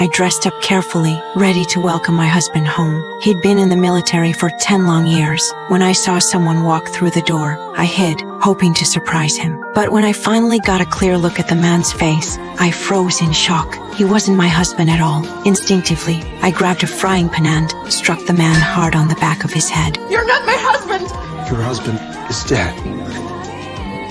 I dressed up carefully, ready to welcome my husband home. He'd been in the military for 10 long years. When I saw someone walk through the door, I hid, hoping to surprise him. But when I finally got a clear look at the man's face, I froze in shock. He wasn't my husband at all. Instinctively, I grabbed a frying pan and struck the man hard on the back of his head. You're not my husband! Your husband is dead.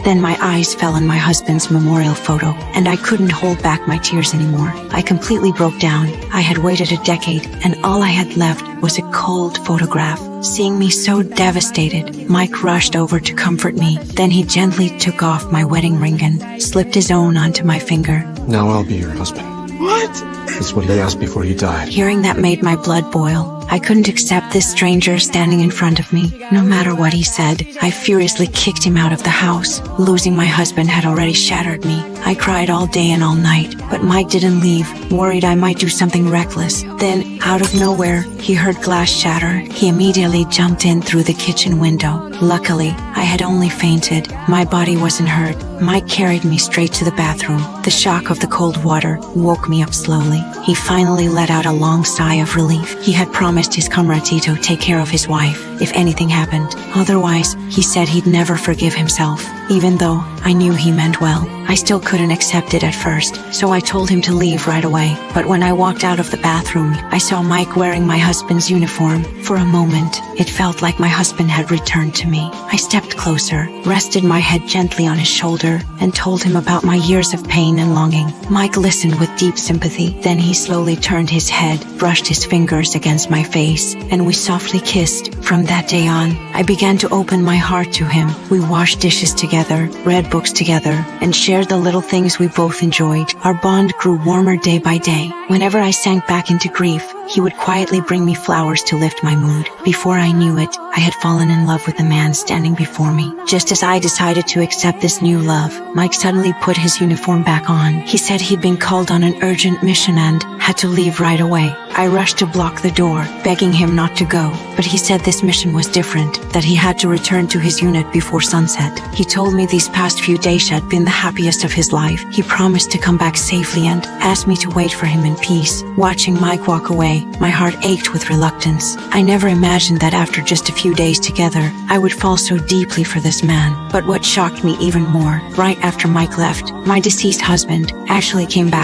Then my eyes fell on my husband's memorial photo, and I couldn't hold back my tears anymore. I completely broke down. I had waited a decade, and all I had left was a cold photograph. Seeing me so devastated, Mike rushed over to comfort me. Then he gently took off my wedding ring and slipped his own onto my finger. Now I'll be your husband. What? That's what he asked before he died. Hearing that made my blood boil. I couldn't accept this stranger standing in front of me. No matter what he said, I furiously kicked him out of the house. Losing my husband had already shattered me. I cried all day and all night, but Mike didn't leave, worried I might do something reckless. Then, out of nowhere, he heard glass shatter. He immediately jumped in through the kitchen window. Luckily, I had only fainted. My body wasn't hurt. Mike carried me straight to the bathroom. The shock of the cold water woke me up slowly. He finally let out a long sigh of relief. He had promised his comrade Tito take care of his wife if anything happened. Otherwise, he said he'd never forgive himself. Even though I knew he meant well, I still couldn't accept it at first, so I told him to leave right away. But when I walked out of the bathroom, I saw Mike wearing my husband's uniform. For a moment, it felt like my husband had returned to me. I stepped closer, rested my head gently on his shoulder, and told him about my years of pain and longing. Mike listened with deep sympathy. Then he slowly turned his head, brushed his fingers against my face, and we softly kissed. From that day on, I began to open my heart to him. We washed dishes together, read books together, and shared the little things we both enjoyed. Our bond grew warmer day by day. Whenever I sank back into grief, he would quietly bring me flowers to lift my mood. Before I knew it, I had fallen in love with the man standing before me. Just as I decided to accept this new love, Mike suddenly put his uniform back on. He said he'd been called on an urgent mission and had to leave right away. I rushed to block the door, begging him not to go, but he said this mission was different, that he had to return to his unit before sunset. He told me these past few days had been the happiest of his life. He promised to come back safely and asked me to wait for him in peace. Watching Mike walk away, my heart ached with reluctance. I never imagined that after just a few days together, I would fall so deeply for this man. But what shocked me even more, right after Mike left, my deceased husband actually came back.